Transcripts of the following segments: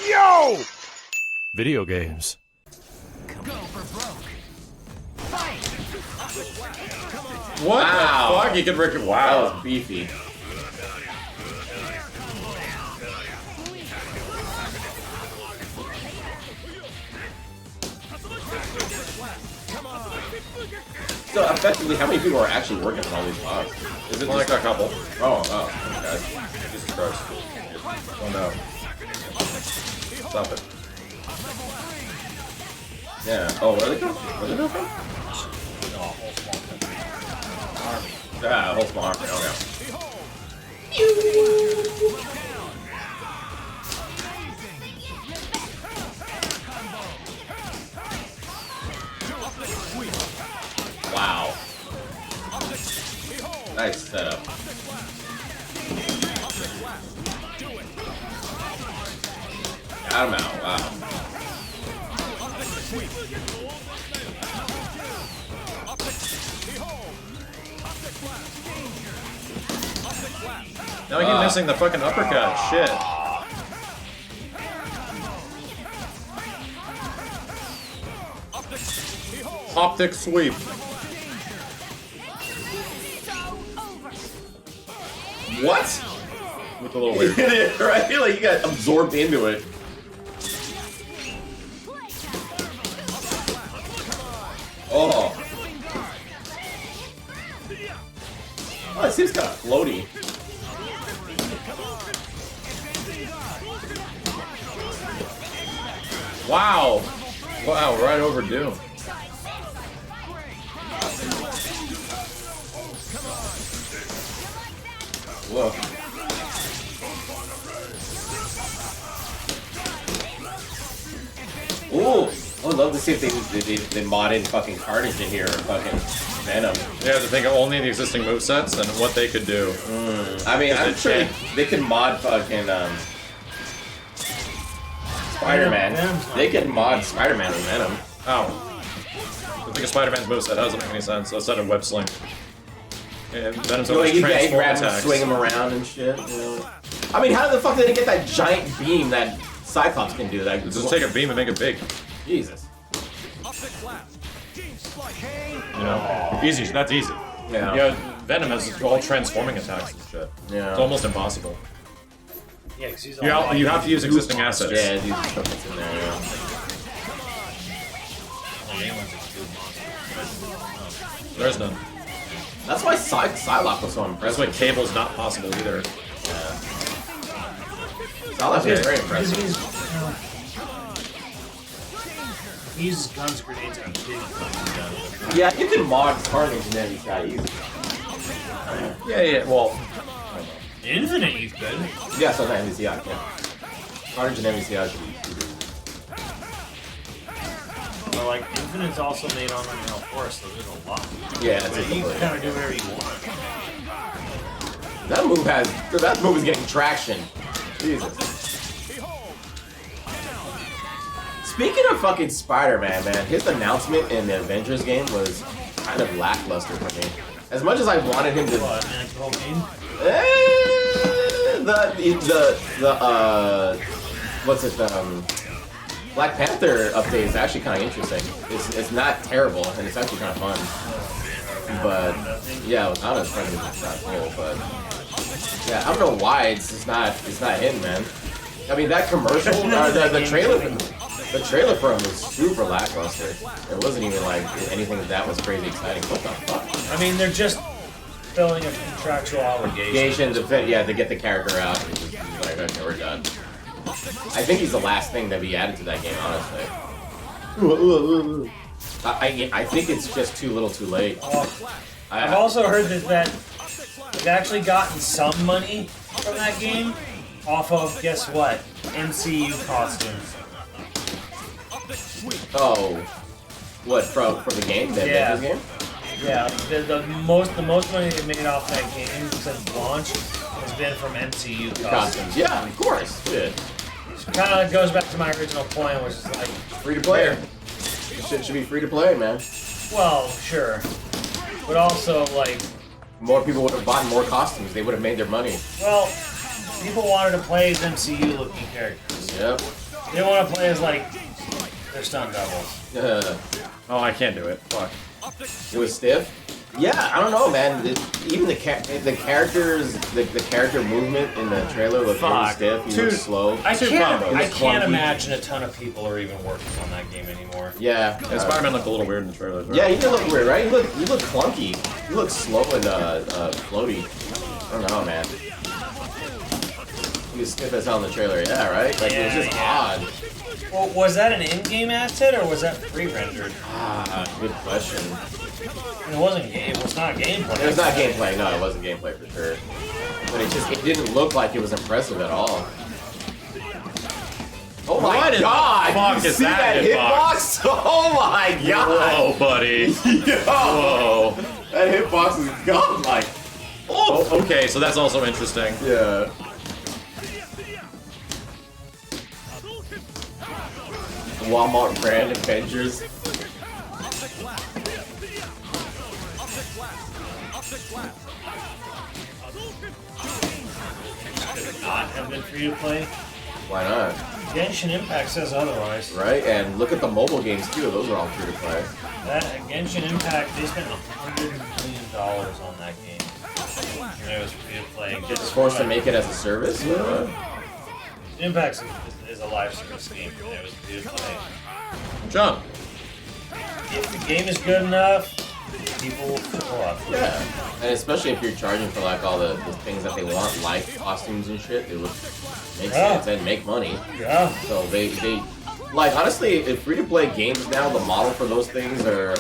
Yo! Video games. What Wow. the fuck? You could record. That Wow. was beefy. So effectively, how many people are actually working on all these mods? Is it like a couple? Oh, okay. Jesus Christ. Oh no. Stop it. Yeah. Oh, where are they going? Where are they going from? Yeah, a whole small army. Okay. Wow. Nice setup. Got him out. Wow. Now I keep missing the fucking uppercut. Shit. Optic sweep. What? Looked a little weird. I feel like you got absorbed into it. Oh. Oh, it seems kind of floaty. Wow. Wow, right overdue. Whoa. Ooh, I would love to see if they modded fucking Carnage in here or fucking Venom. You have to think of only the existing movesets and what they could do. I mean, I'm Because sure they they could mod fucking Spider-Man. They could mod Spider-Man with Venom. Ow. I think of Spider-Man's moveset. That doesn't make any sense. Outside of web sling. And Venom's always You transform grab him, attacks. swing him around and shit. You know? I mean, how the fuck did they get that giant beam that Cyclops can do? That Just take a beam and make it big. Jesus. You know, easy. That's easy. Yeah. Yeah, Venom has all transforming attacks and shit. Yeah. It's almost impossible. Yeah, because he's You all have, you have to use existing assets. Yeah, dude, stuff that's in there. Yeah. There's none. That's why Psylocke was so That's impressive. why cable's not possible either. Psylocke was very because impressive. he uses guns, grenades, and a big fucking gun. Yeah, you can mod Carnage and then he's got easy. Yeah, well, Infinite, you could. Yeah, so that MVCI, yeah. Carnage and MVCI should be But like, Infinite's also made on Unreal Force, so there's a lot. Yeah, that's But it. you can kind of do whatever you want. That move is getting traction. Jesus. Speaking of fucking Spider-Man, man, his announcement in the Avengers game was kind of lackluster for me. As much as I wanted him to, What, man, control game? what's it, Black Panther update is actually kind of interesting. It's not terrible, and it's actually kind of fun. But, yeah, without his friend, it's not cool, but... Yeah, I don't know why it's not him, man. I mean, that commercial, the trailer for him was super lackluster. It wasn't even like anything that was crazy exciting. What the fuck? I mean, they're just filling a contractual obligation. To get the character out. Which is like, okay, we're done. I think he's the last thing that we added to that game, honestly. I think it's just too little too late. I've also heard that they've actually gotten some money from that game off of, guess what? MCU costumes. Oh. What, from the game? The Yeah. Avengers game? Yeah, the most money they made off that game since launch has been from MCU costumes. Costumes. Yeah, of course. Good. Kind of goes back to my original point, which is like, Free to play. Shit should be free to play, man. well, sure, but also like, More people would have bought more costumes. They would have made their money. well, people wanted to play as MCU looking characters. Yep. They want to play as like their stunt doubles. Oh, I can't do it. Fuck. It was stiff. Yeah, I don't know, man. Even the characters, the character movement in the trailer looked really stiff. He looked slow. I can't clunky. imagine a ton of people are even working on that game anymore. Yeah. Yeah, Spider-Man looked a little weird in the trailer. Yeah, he did look weird, right? He looked clunky. He looked slow and floaty. I don't know, man. He was stiff as hell in the trailer. Yeah, right. Like it was just odd. Well, was that an in-game asset or was that pre-rendered? Good question. It wasn't game. It was not gameplay. It was not gameplay. No, it wasn't gameplay for sure. But it didn't look like it was impressive at all. Oh my What in the god! fuck You is see that that hitbox? Oh my god! Whoa, buddy. Yo! Whoa. That hitbox is gone like. Oh, okay, so that's also interesting. Yeah. Walmart brand Avengers. Not have been free to play. Why not? Genshin Impact says otherwise. Right? And look at the mobile games too. Those are all free to play. That Genshin Impact, they spent $100 million on that game. And it was free to play. It's forced to make it as a service? Or Impact is a live service game, and it was free to play. John. If the game is good enough, people will show up. yeah. And especially if you're charging for like all the things that they want, like costumes and shit, it would make sense and make money. Yeah. So they like honestly, if free to play games now, the model for those things are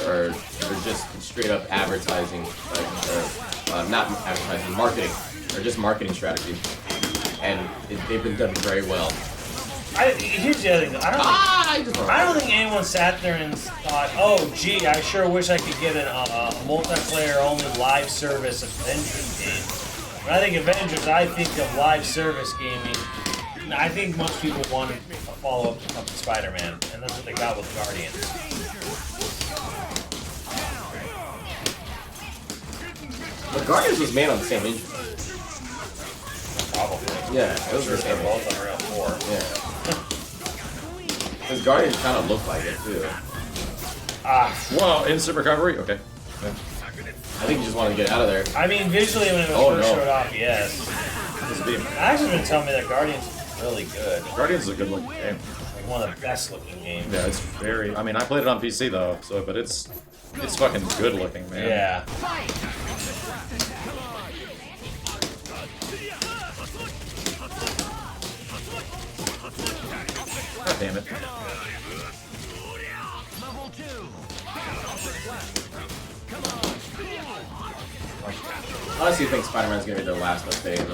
just straight up advertising, like, not advertising, marketing, or just marketing strategy, and they've been done very well. Here's the other thing. I don't think anyone sat there and thought, "Oh, gee, I sure wish I could get a multiplayer-only live service Avengers game." When I think Avengers, I think of live service gaming. I think most people wanted a follow-up to Spider-Man, and that's what they got with Guardians. But Guardians was made on the same engine. Probably. Yeah, it was the They're same. both Unreal 4. Yeah. Because Guardians kind of look like it too. Whoa, instant recovery? Okay. I think you just want to get out of there. I mean, visually when it was Oh, first no. showed off, yes. This is being... Actually, been telling me that Guardians is really good. Guardians is a good looking game. Like one of the best looking games. Yeah, it's very... I mean, I played it on PC though, so but it's fucking good looking, man. Yeah. God damn it. I honestly think Spider-Man's gonna be the last update, and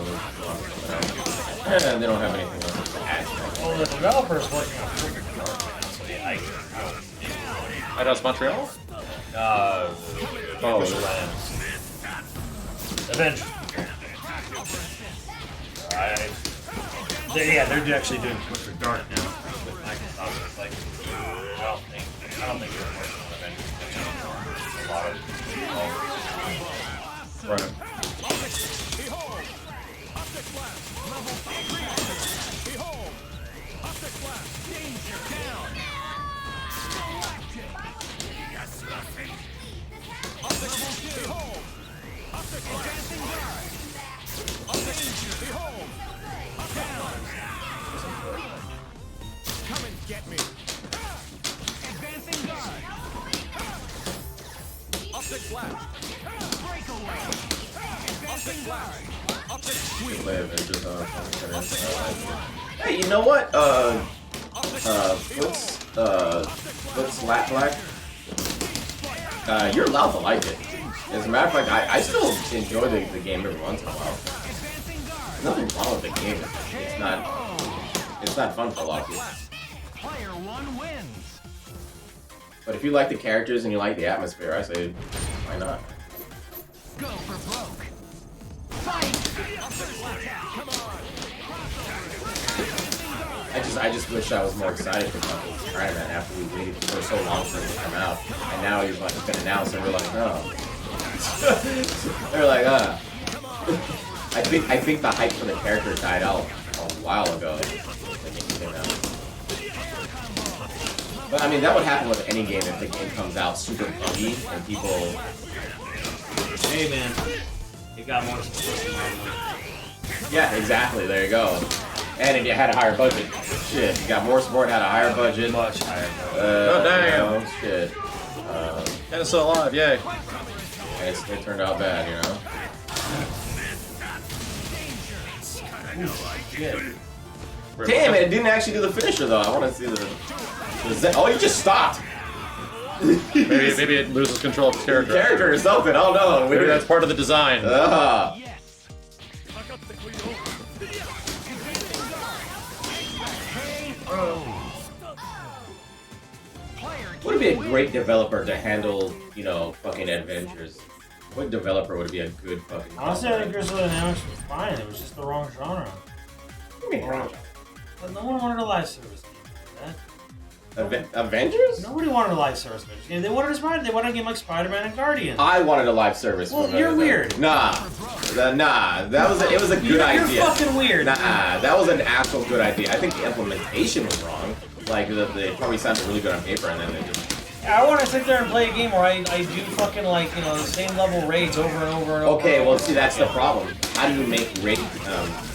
then they don't have anything else to add. Well, the developer's working on Perfect Dark now, so yeah, Eidos Montreal? Oh, Avengers. They're actually doing Perfect Dark now with Microsoft. It's like, I don't think they're working on Avengers. A lot of Right. Come and get me. Advancing guard. Optic flash. Breakaway. Advancing guard. Play Avengers on Hey, you know what? What's Black? You're allowed to like it. As a matter of fact, I still enjoy the game every once in a while. Nothing wrong with the game. It's not fun for a lot of people. Player one wins. But if you like the characters and you like the atmosphere, I say, why not? Go for broke. Fight. I just wish I was more excited about this Spider-Man after we waited for so long for him to come out, and now he's like been announced, and we're like, oh. They're like, I think the hype for the character died out a while ago when he came out. But I mean, that would happen with any game if the game comes out super buggy and people. Hey man, it got more support. Yeah, exactly. There you go. And if you had a higher budget, shit, you got more support, had a higher budget. Much higher. Oh, damn. You know, shit. And it's still alive, yay. And it turned out bad, you know. Yeah. Damn it! It didn't actually do the finisher though. I want to see the oh, you just stopped. Maybe it loses control of its character. Character or something. Oh no. Maybe that's part of the design. Would be a great developer to handle, you know, fucking Avengers. What developer would be a good fucking? Honestly, I think Grizzly Dynamics was fine. It was just the wrong genre. But no one wanted a live service game. Avengers? Nobody wanted a live service game. They wanted a game like Spider-Man and Guardians. I wanted a live service. Well, you're weird. Nah. It was a good idea. You're fucking weird. Nah, that was an actual good idea. I think the implementation was wrong. Like, they probably sounded really good on paper, and then they just... I want to sit there and play a game where I do fucking, like, you know, the same level raids over and over and over. Okay, well, see, that's the problem. How do you make raids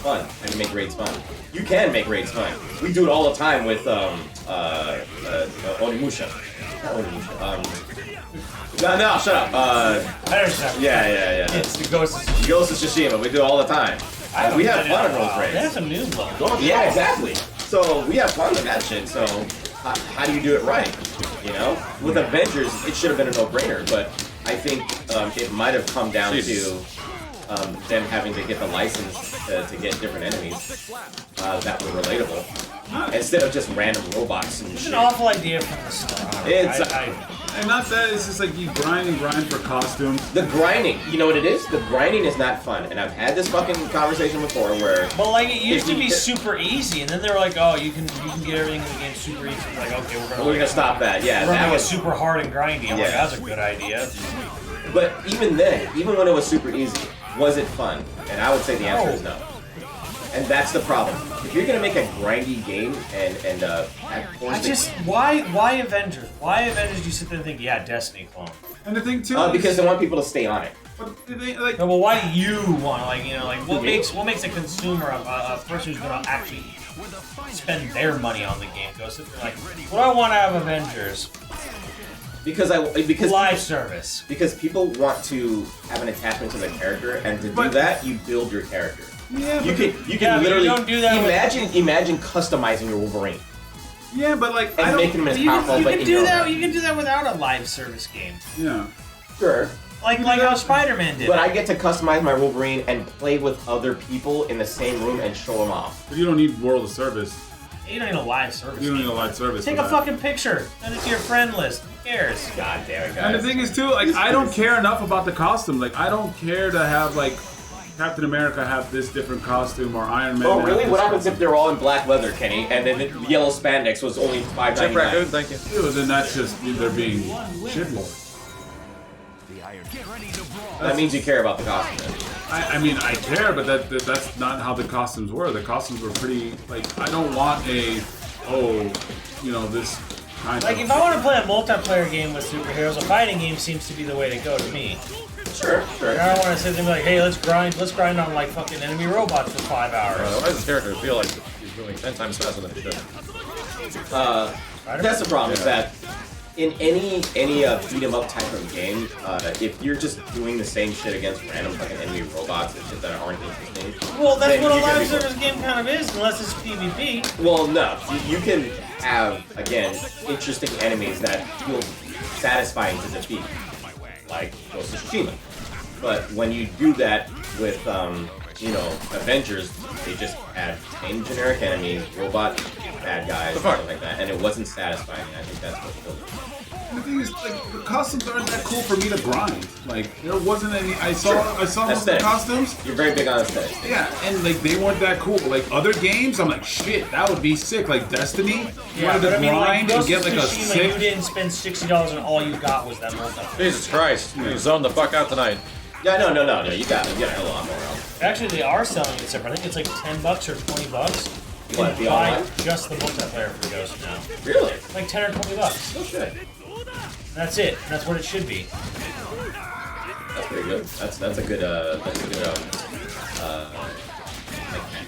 fun? How do you make raids fun? You can make raids fun. We do it all the time with, Onimusha. Not Onimusha. No, shut up. Yeah. It's the Ghost of Tsushima. Ghost of Tsushima, we do it all the time. We have fun in those raids. That's a new one. Yeah, exactly. So we have fun with that shit. So how do you do it right? You know, with Avengers, it should have been a no-brainer. But I think it might have come down to them having to get the license to get different enemies that were relatable instead of just random robots and It's shit. an awful idea from the start. And not that, it's just like you grind and grind for costumes. The grinding, you know what it is? The grinding is not fun. And I've had this fucking conversation before where... But like, it used to be super easy, and then they were like, oh, you can get everything in the game super easy. It's like, okay, we're gonna stop that. Yeah, we're that gonna was get super hard and grindy. I'm like, Yeah. that's a good idea. But even then, even when it was super easy, was it fun? And I would say the answer is no. And that's the problem. If you're gonna make a grindy game and why Avengers? Why Avengers do you sit there and think, yeah, Destiny clone? And the thing too is, because they want people to stay on it. but they, like, No, but why do you want, like, you know, like, what makes a consumer, a person who's gonna actually spend their money on the game, go sit there like, what I want out of Avengers? Because Live service. Because people want to have an attachment to the character, and to do But- that, you build your character. yeah, You but, can but literally you don't do that imagine customizing your Wolverine yeah, but like, I and don't, making him as You powerful, can, but you in can your do own that. way. You can do that without a live service game, yeah. Sure. like how Spider-Man did. But I get to customize my Wolverine and play with other people in the same room and show them off. But you don't need World of Service. You don't need a live service. You don't game. need a live service. Take for a that. fucking picture. Send it to your friend list. Who cares? God damn it, And the guys. thing is too, like, I don't care enough about the costume. Like, I don't care to have like Captain America have this different costume or Iron Man. Oh, have really? this What happens costume. if they're all in black leather, Kenny, and then the yellow spandex was only Chip Raccoon, $5.99? thank you. Ew, then that's just they're being shitless. That means you care about the costume. I mean, I care, but that's not how the costumes were. The costumes were pretty, like, I don't want this kind Like, of... if I want to play a multiplayer game with superheroes, a fighting game seems to be the way to go to me. Sure. I don't want to sit there and be like, hey, let's grind on like fucking enemy robots for 5 hours. Why does this character feel like he's moving 10 times faster than he should? That's the problem, is that in any beat 'em up type of game, if you're just doing the same shit against random fucking enemy robots and shit that aren't interesting, Well, that's then what a you can live be- service game kind of is, unless it's PvP. Well, no. You can have, again, interesting enemies that feel satisfying to defeat, like Ghost of Tsushima. But when you do that with, Avengers, they just had 10 generic enemies, robot bad guys, stuff like that, and it wasn't satisfying. I think that's what killed it. The thing is, like, the costumes aren't that cool for me to grind. Like, there wasn't any... I saw most of the Aesthetics. costumes. You're very big on aesthetics. Yeah, and like they weren't that cool. Like other games, I'm like, shit, that would be sick. Like Destiny, you wanted to grind and get like a You sick. didn't spend $60 and all you got was that multiplayer. Jesus Christ, you zoned the fuck out tonight. Yeah, no. You got a hell of a lot more else. Actually, they are selling it separate. I think it's like $10 or $20. You What, can the buy online? just the multiplayer for Ghost now. Really? Like 10 or 20 bucks. Oh shit. That's it. That's what it should be. That's pretty good. That's a good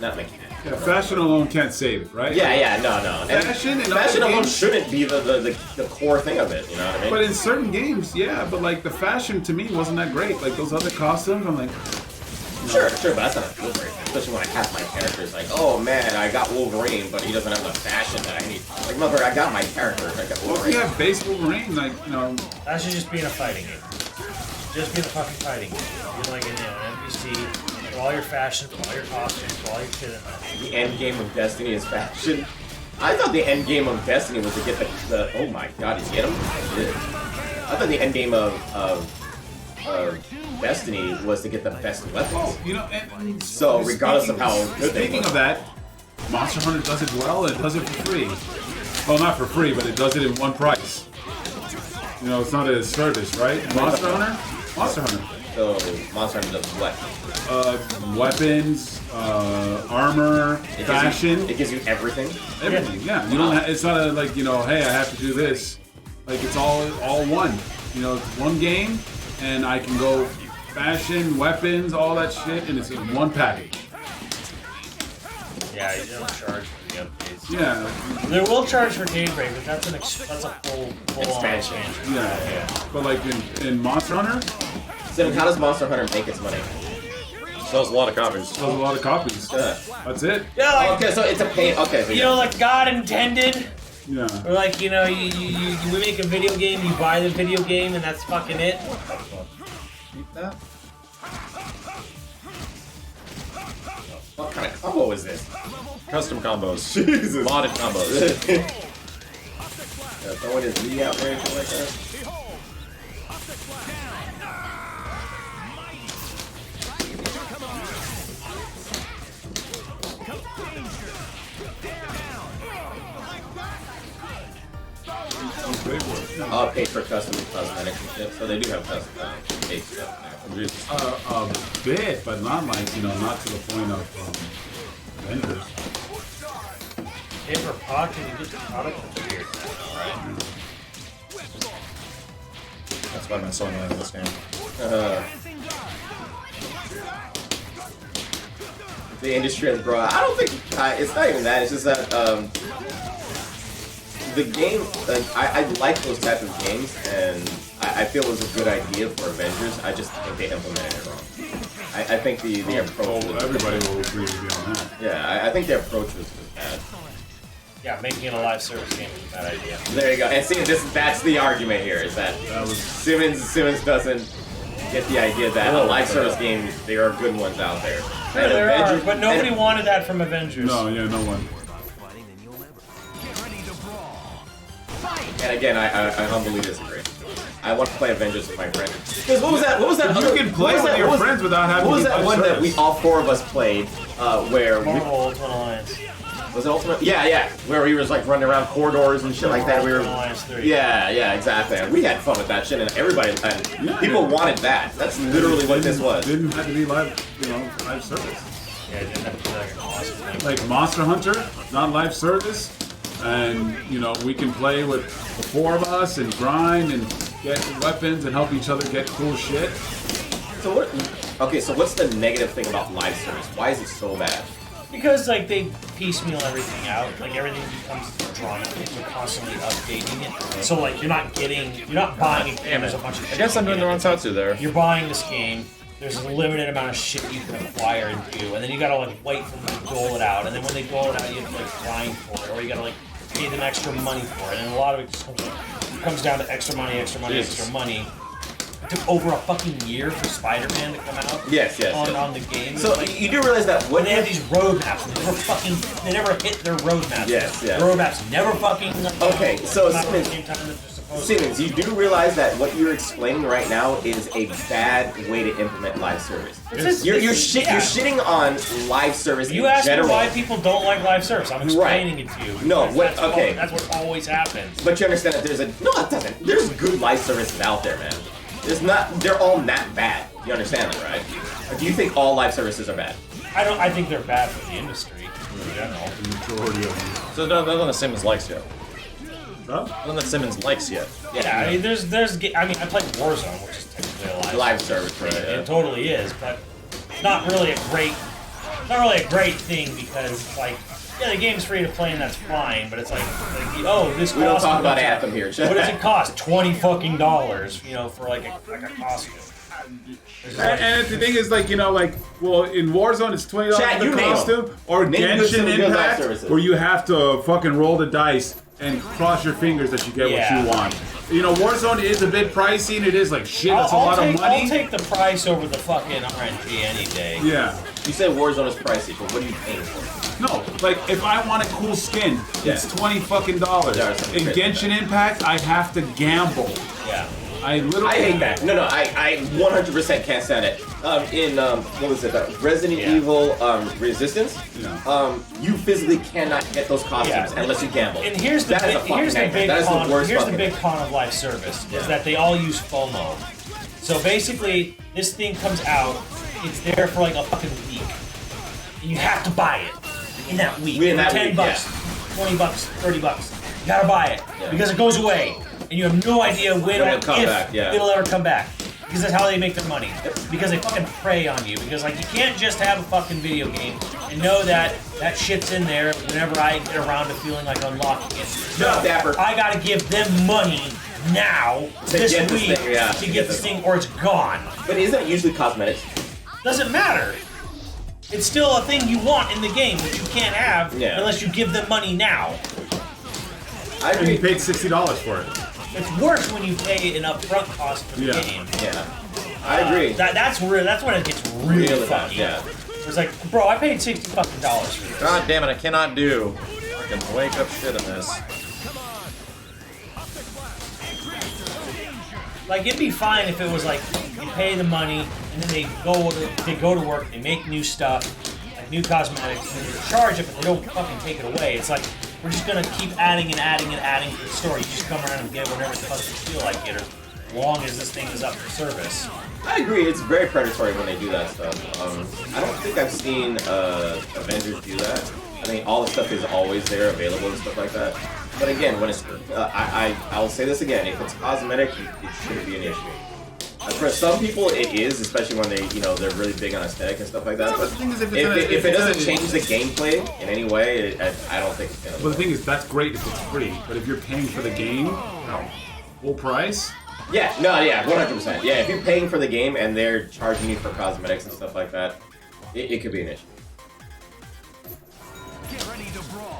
not mechanic. Yeah, fashion alone can't save it, right? Yeah, no. And Fashion and fashion other alone games- shouldn't be the core thing of it. You know what I mean? But in certain games, yeah. But like the fashion to me wasn't that great. Like those other costumes, I'm like, Sure, but that's not a deal breaker. Especially when I have my characters like, oh man, I got Wolverine, but he doesn't have the fashion that I need. Like, mother, I got my character. I got well, if Wolverine. you have base Wolverine, like That should just be in a fighting game. Just be in a fucking fighting game. You're like an NPC, put all your fashion, put all your costumes, put all your shit in there. The end game of Destiny is fashion. I thought the end game of Destiny was to get the oh my god, did you get him? I did. I thought the end game of Destiny was to get the best weapons. and So, regardless of how good they Speaking look. of that, Monster Hunter does it well, and it does it for free. Well, not for free, but it does it in one price. You know, it's not a service, right? Monster Hunter? Monster Hunter. So Monster Hunter does what? Weapons, armor, fashion, It gives you everything. everything. Yeah, you don't. It's not a, like hey, I have to do this. Like it's all one. You know, it's one game, and I can go fashion, weapons, all that shit, and it's in one package. Yeah, you don't charge for the updates. Yeah, They will charge for Daybreak, but that's that's a full Expansion. yeah. But like in Monster Hunter, So how does Monster Hunter make its money? Sells a lot of copies. sells a lot of copies. Yeah. That's it. Yeah, like Okay, so it's a pay. Okay, so you know, like God intended. Yeah. Or like, you know, we make a video game, you buy the video game, and that's fucking it. What kind of combo is this? Custom combos. Jesus. Modded combos. Throwing his knee out there and shit like that. Paid for custom cosmetics and shit, so they do have custom paid stuff there. A bit, but not like not to the point of vendors. Paper pocket, you get the product that's weird, right? That's why I'm not selling this game. The industry has grown. I don't think it's not even that. It's just that the game. I like those type of games, and I feel it was a good idea for Avengers. I just think they implemented it wrong. I think the approach. Was, Everybody will agree with you on that. yeah, I think the approach was bad. Yeah, making it a live service game is a bad idea. There you go. And see, that's the argument here. Is that Simmons doesn't get the idea that a live service game, there are good ones out there. Yeah, there are, but nobody wanted that from Avengers. No, yeah, no one. And again, I humbly disagree. I want to play Avengers with my friends. Because what was that? What was that? You can play with your friends without having. What was to that buy one that service. all four of us played? Where Marvel Ultimate Alliance. was it Ultimate? Yeah. Where we was like running around corridors and shit like that. We were. Ultimate Alliance 3. Yeah, exactly. And we had fun with that shit, and everybody, and people wanted that. That's literally what this was. Didn't have to be live, live service. Yeah, it didn't have to be like an awesome thing. Like Monster Hunter, not live service, and we can play with the four of us and grind and get weapons and help each other get cool shit. So what? Okay, so what's the negative thing about live service? Why is it so bad? Because like they piecemeal everything out, like everything becomes drawn out. You're constantly updating it. So like you're not buying a game. There's a bunch of shit. I guess I'm doing the wrong Tatsu there. You're buying this game. There's a limited amount of shit you can acquire and do, and then you gotta like wait for them to dole it out, and then when they dole it out, you have to like grind for it, or you gotta like pay them extra money for it, and a lot of it just comes down to extra money. Jesus. Extra money. It took over a fucking year for Spider-Man to come out. Yes. On the game. So Like, you do realize that when when they have these roadmaps, they never hit their roadmaps. Yes. The roadmaps never fucking. Okay, so come out at the Simmons- same time that they're supposed to. Simmons, you do realize that what you're explaining right now is a bad way to implement live service. You're shitting on live service You in asked me general. why people don't like live service. I'm explaining it to you. No, Because what- that's what always happens. But you understand that no, it doesn't. There's good live services out there, man. They're all not bad. You understand that, right? Or do you think all live services are bad? I think they're bad for the industry. in general. The majority of them. So nothing that Simmons likes yet. Huh? Nothing that Simmons likes yet. Yeah, I mean, there's. I mean, I played Warzone, which is technically a Live service, right? It totally is, but not really a great thing because like. Yeah, the game's free to play and that's fine, but it's like oh, this. We don't talk about Anthem here. What does it cost? $20 fucking, you know, for like a costume. And the thing is, like, you know, like, well, in Warzone it's $20 Chat, for you the name costume, or Name good Genshin good live Impact, services. where you have to fucking roll the dice and cross your fingers that you get what Yeah. you want. You know, Warzone is a bit pricey, and it is like shit. It's a lot of money. I'll take the price over the fucking RNG any day. Yeah. You said Warzone is pricey, but what are you paying for? No, like if I want a cool skin, it's $20 fucking. Yeah, it's In Genshin Impact, I have to gamble. Yeah. I literally. I hate that. No, I 100% can't stand it. In what was it? Resident Yeah. Evil Resistance. Yeah. You physically cannot get those costumes Yeah. unless you gamble. And here's the That is a big, fucking here's the nightmare. big That is con. the worst Here's the fucking big thing. con of live service Yeah. is that they all use FOMO. So basically, this thing comes out, it's there for like a fucking week, and you have to buy it in that week. In that For $10, week, $20, $30. You gotta buy it Yeah. because it goes away, and you have no idea when or it'll come if back, yeah. it'll ever come back. Because that's how they make their money. Because they fucking prey on you. Because like you can't just have a fucking video game and know that that shit's in there whenever I get around to feeling like unlocking it. No, Dapper. I gotta give them money now, this get this week, thing, yeah, to get this thing, or it's gone. But isn't it usually cosmetics? Doesn't matter. It's still a thing you want in the game that you can't have Yeah. unless you give them money now. I And you agree. paid $60 for it. It's worse when you pay an upfront cost for the Yeah. game. Yeah, I agree. That's real. That's when it gets really Really bad, fucky. yeah. It's like, bro, I paid $60 fucking for this. God damn it, I cannot do. I can wake up shit in this. Like it'd be fine if it was like you pay the money and then they go to work, they make new stuff, like new cosmetics, and they charge it, but they don't fucking take it away. It's like we're just gonna keep adding and adding and adding to the store. You just come around and get whatever the fuck you feel like it, as long as this thing is up for service. I agree. It's very predatory when they do that stuff. I don't think I've seen Avengers do that. I mean, all the stuff is always there, available and stuff like that. But again, when it's, I'll say this again: if it's cosmetic, it shouldn't be an issue. For some people, it is, especially when they, they're really big on aesthetic and stuff like that. Yeah, but But the thing is, if if it it's doesn't change the gameplay in any way, I don't think it's gonna. Well, the thing is, that's great if it's free, but if you're paying for the game, no, full price. Yeah, no, yeah, 100%. Yeah, if you're paying for the game and they're charging you for cosmetics and stuff like that, it could be an issue.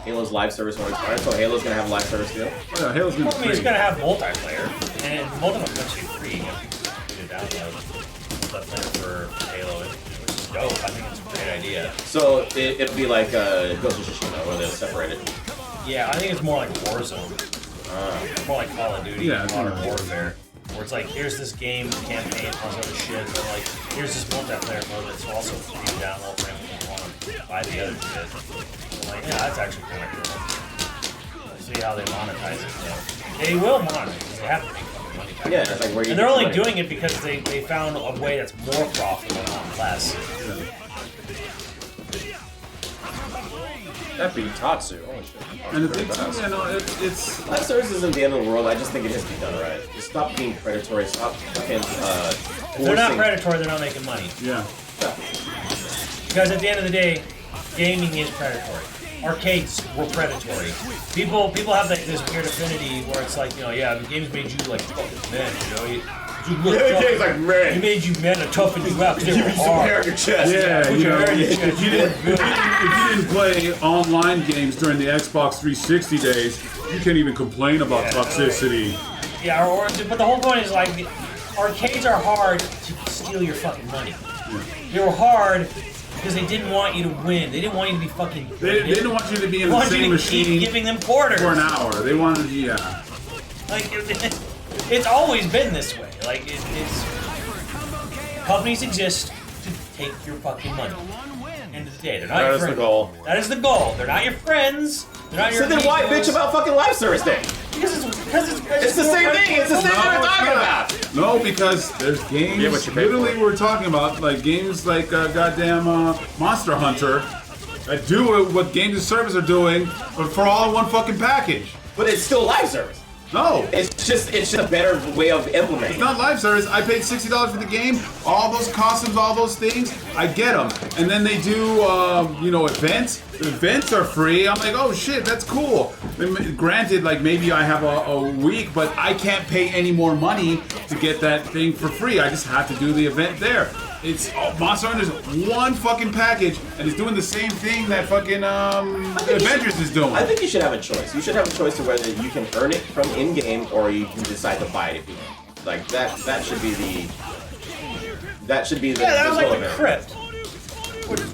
Halo's live service won't expire, so Halo's gonna have a live service deal. Oh, yeah, Halo's gonna I be mean, it's free. gonna have multiplayer, and multiplayer is actually free. You can download multiplayer for Halo, which is dope. I think it's a great idea. So it'll be like Ghost of Tsushima, where they'll separate it. Yeah, I think it's more like Warzone. More like Call of Duty, Yeah, Modern Warfare. Where it's like, here's this game campaign, all this other shit, but like, here's this multiplayer mode that's also free to download for anyone who want to buy the other shit. I'm like, yeah, that's actually kind of cool. We'll see how they monetize it, though. They will monetize it, they have to make fucking money back. Yeah, it's like where you And they're get only the money. doing it because they found a way that's more profitable, not less. That beat Tatsu. Holy shit. And the thing, it's Live service isn't the end of the world. I just think it has to be done right. Just stop being predatory. Stop fucking If they're not forcing- predatory, they're not making money. yeah. Because at the end of the day, gaming is predatory. Arcades were predatory. People have this weird affinity where it's like, yeah, the games made you like fucking men, you look Yeah, the tough. game's like, man. He made you men and toughened you out because they were Give you some hair on hard. your chest. Yeah, Put you your know, hair in your chest. if you didn't play online games during the Xbox 360 days, you can't even complain about toxicity. Yeah, but the whole point is like, arcades are hard to steal your fucking money. They were hard because they didn't want you to win. They didn't want you to be fucking. They didn't want you to be in They the wanted same you to keep machine giving them quarters. for an hour. They wanted, yeah. Like, it's always been this way. Like, it's companies exist to take your fucking money. End of the day, they're not That your is the friends. goal. That is the goal. They're not your friends. They're not your. So then why amigos. bitch about fucking live service then? Because It's the same thing. It's the same thing we're talking about. No, because there's games. Get what you pay Literally, for. we're talking about like games like goddamn Monster Hunter, that do what games as service are doing, but for all in one fucking package. But it's still live service. No. It's just a better way of implementing. It's not live service. I paid $60 for the game. All those costumes, all those things, I get them. And then they do, events. The events are free. I'm like, oh shit, that's cool. Granted, like maybe I have a week, but I can't pay any more money to get that thing for free. I just have to do the event there. It's Monster Hunter's one fucking package, and it's doing the same thing that fucking Avengers is doing. I think you should have a choice. You should have a choice to whether you can earn it from in-game or you can decide to buy it if you want. Like that should be the. That should be the. Yeah, that was like the event. Crypt,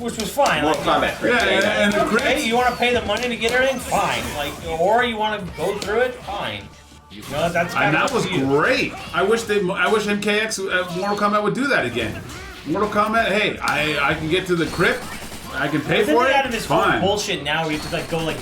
which was fine. Mortal Kombat Crypt. Yeah, and the Okay, Crypt. you want to pay the money to get everything? Fine. Like, or you want to go through it? Fine. You know, that's And kinda that was up to you. great. I wish MKX Mortal Kombat would do that again. Mortal Kombat, hey, I can get to the crypt, I can pay Then for they it. added this whole Fine. bullshit now where you have to like go like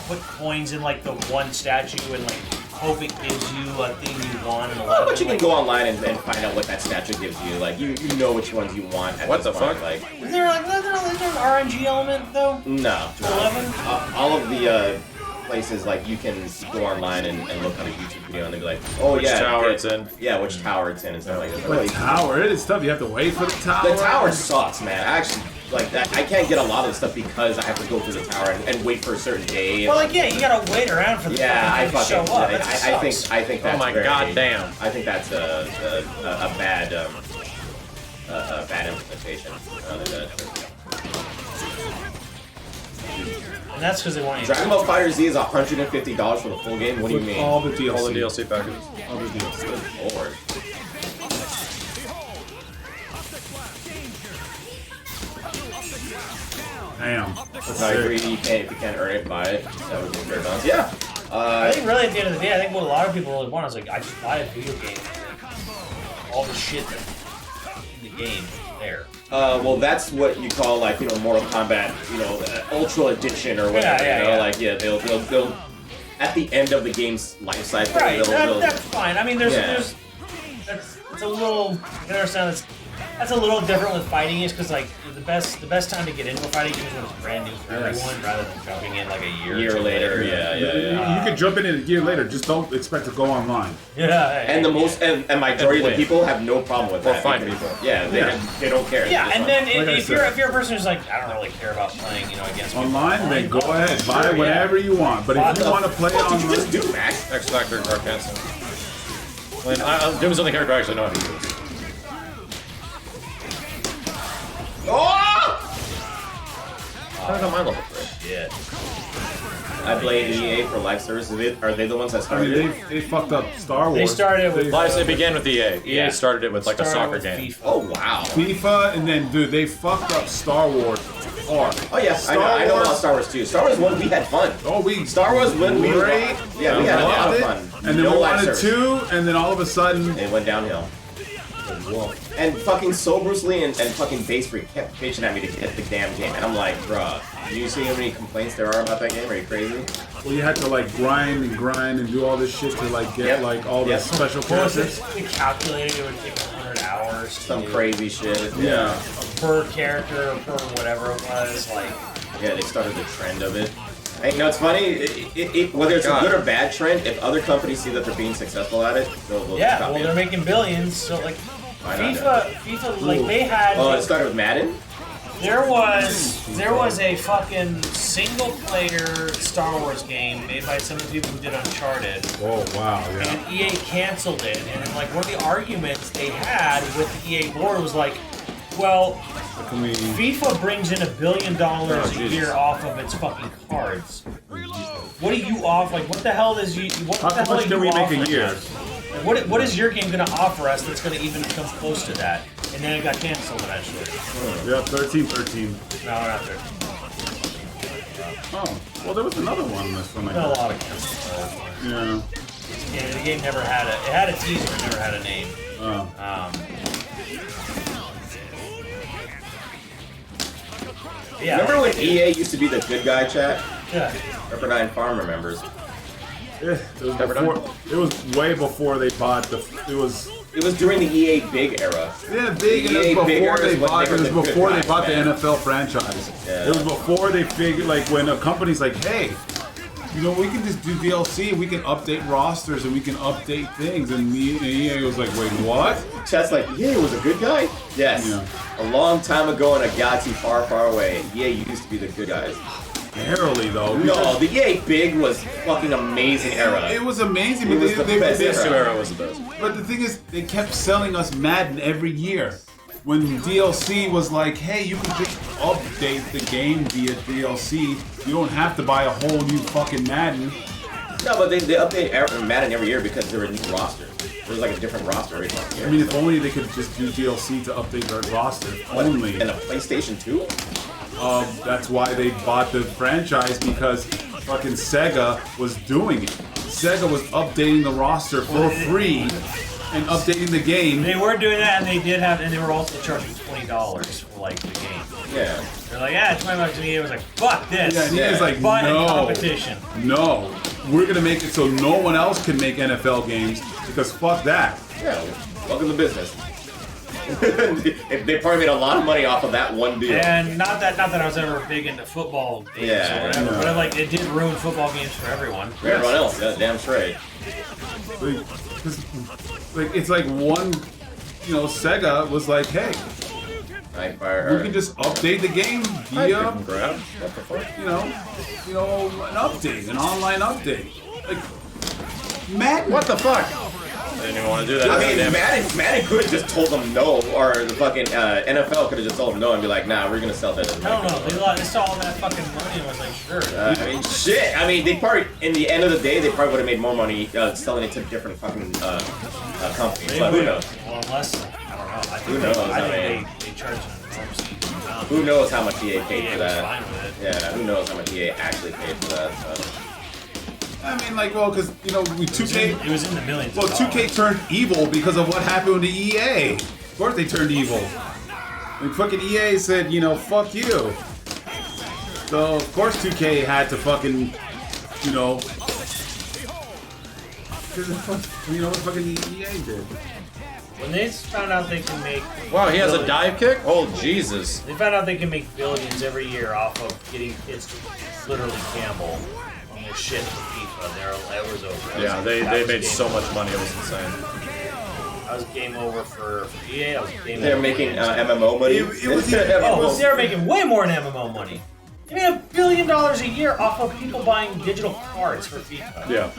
put coins in like the one statue and like hope it gives you a thing you want. And a lot But of you them, can like, go online and find out what that statue gives you. Like you know which ones you want. At What this the point. fuck? Like Is there an RNG element though? no. 11? All of the places like you can go online and look on a YouTube video and they'll be like, oh Which yeah, tower it's in. Yeah, which tower it's in and stuff like that. The tower, it is tough. You have to wait for the tower. The tower sucks, man. I actually like that. I can't get a lot of the stuff because I have to go through the tower and wait for a certain day. Well, like yeah, you gotta wait around for the Yeah, fucking thing to show up. That I sucks. think that's Oh my very- goddamn. I think that's a bad bad implementation. And that's because they want you. Dragon Ball Fighter Z is $150 for the full game. What do you mean? All the DLC. All the DLC packages. All the DLC. Good lord. Damn. I agree. You can't, if you can't earn it, buy it. That would be fair balance. Yeah. I think really at the end of the day, I think what a lot of people really want is like, I just buy a video game. All the shit that's in the game is there. Well, that's what you call like Mortal Kombat, Ultra Edition or whatever. Yeah. Like they'll at the end of the game's life cycle. Right, they'll that's fine. I mean, it's a little. I can understand that's a little different with fighting games because like the best time to get into a fighting game is when it's brand new for everyone, rather than jumping in like a year or two later. Yeah. You can jump in a year later. Just don't expect to go online. Yeah. And the most and majority of the win. people have no problem with that. find because- people. Yeah, they don't care. Yeah, It's and fun. then Like I if said. you're a person who's like, I don't really care about playing, against people Online, then go ahead, buy Sure, whatever you want. But if you want to play What did you online, just do, Max? X Factor or cancel. Doom's the only character I actually know how to use. Oh! I don't mind level 3. Yeah. I blame EA for live service. Are they the ones that I started mean, it? they fucked up Star Wars. They started with It began with EA. EA started it with like a started soccer with game. FIFA. Oh wow. FIFA, and then dude, they fucked up Star Wars hard. Oh yeah, I know about Star Wars too. Star Wars 1 we had fun. Oh, we Star Wars 1 we were great. yeah we had a lot loved of it. fun. And then No we live wanted service. 2, and then all of a sudden, It went downhill. And fucking So Bruce Lee and fucking Base Freak kept bitching at me to get the damn game, and I'm like, bruh, you see how many complaints there are about that game? Are you crazy? well, you had to like grind and do all this shit to like get Yep. like all the Yep. special What was characters. it? We calculated it would take 100 hours. Some to- crazy shit. Yeah. per character or per whatever it was. Like, Yeah, they started the trend of it. Hey, it's funny. Whether it's a good or bad trend, if other companies see that they're being successful at it, they'll yeah, copy well, it. they're making billions. So like, Why not? FIFA, like they had. Oh, it started with Madden? There was a fucking single player Star Wars game made by some of the people who did Uncharted. Oh wow, yeah. And EA canceled it. And then, like, one of the arguments they had with the EA board was like, well, Can we? FIFA brings in $1 billion a year off of its fucking cards. What do you offer? Like, what the hell is you? What How the hell much are can you we make a offering year? us? Like, what is your game going to offer us that's going to even come close to that? And then it got canceled eventually. Yeah, 13. No, not 13. Oh, well, there was another one. This one. Not a lot of cancels. Yeah. Yeah, the game never had it had a teaser, but never had a name. Oh. Yeah. Remember when EA used to be the good guy chat? Yeah. Pepperdine Farm remembers. It was before, it was way before they bought the. It was It was during the EA Big era. Yeah, big. And it was before they bought. It was before they bought the NFL franchise. Yeah. It was before they figured, like, when a company's like, hey, you know, we can just do DLC, we can update rosters, and we can update things. And EA was like, wait, what? Chet's like, EA was a good guy? Yes. Yeah. A long time ago in a galaxy far, far away, EA used to be the good guys. Barely, though. No, the EA Big was fucking amazing era. It was amazing, It but was the best This era. era was the best. But the thing is, they kept selling us Madden every year. When DLC was like, hey, you can just update the game via DLC. You don't have to buy a whole new fucking Madden. No, but they update Madden every year because there were new rosters. There was like a different roster every fucking year. I mean, if only they could just do DLC to update their roster. Only. And a PlayStation 2? That's why they bought the franchise, because fucking Sega was doing it. Sega was updating the roster for free and updating the game. They were doing that, and they were also charging $20 for like the game. Yeah. They're like, yeah, $20 and the game was like, fuck this. Yeah, and he was like, But in no, competition. no, we're gonna make it so no one else can make NFL games, because fuck that. Yeah. Welcome to business. They probably made a lot of money off of that one deal. And not that I was ever big into football games Yeah, or whatever, no. but like it did ruin football games for everyone. For everyone else, yeah, damn straight. Like, 'cause, like, it's like one, you know, Sega was like, hey, we can just update the game via, Grab. What the fuck? you know, an update, an online update. Like, Madden. What the fuck? I didn't even want to do that. I mean, Damn it. Madden could have just told them no, or the fucking NFL could have just told them no and be like, nah, we're gonna sell that. No, they saw all that fucking money and was like, sure. I mean, shit. I mean, they probably, in the end of the day, they probably would have made more money selling it to different fucking companies. They But who would- knows? Well, unless, I don't know. I think Who knows? I I mean- think they charge an enormous amount. Who knows how much EA paid EA for was that? fine with it. Yeah, who knows how much EA actually paid for that? So. I mean, like, well, because, you know, we 2K. It was in the millions. Well, of 2K dollars. turned evil because of what happened to EA. Of course they turned evil. And fucking EA said, you know, fuck you. So, of course 2K had to fucking, you know... Because you know what fucking EA did. When they found out they can make. Wow, he has a billions- dive kick? Oh, Jesus. They found out they can make billions every year off of getting kids to literally gamble on their shit for FIFA. It was over. Yeah, they made so much money, it was insane. That was game over for EA. That was game They're over making for games. MMO money. It was- Oh, they're making way more than MMO money. They made $1 billion a year off of people buying digital cards for FIFA. Yeah.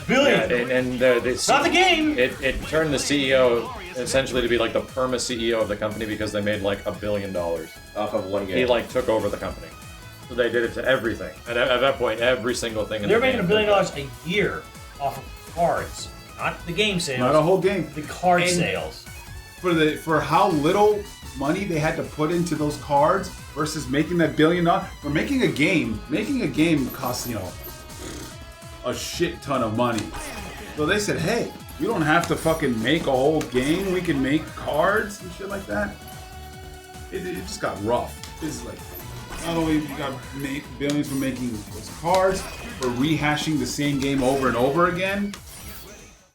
Billion. Yeah, and Not the game. It turned the CEO essentially to be like the perma CEO of the company because they made like $1 billion. Off of one game. He like took over the company. So they did it to everything. And at that point, every single thing in They're the making game. $1 billion a year off of cards, not the game sales. Not a whole game. The card And- sales. For how little money they had to put into those cards versus making that $1 billion. For making a game costs, you know, a shit ton of money. So they said, hey, we don't have to fucking make a whole game. We can make cards and shit like that. It just got rough. It's like, not only you got billions for making those cards, for rehashing the same game over and over again.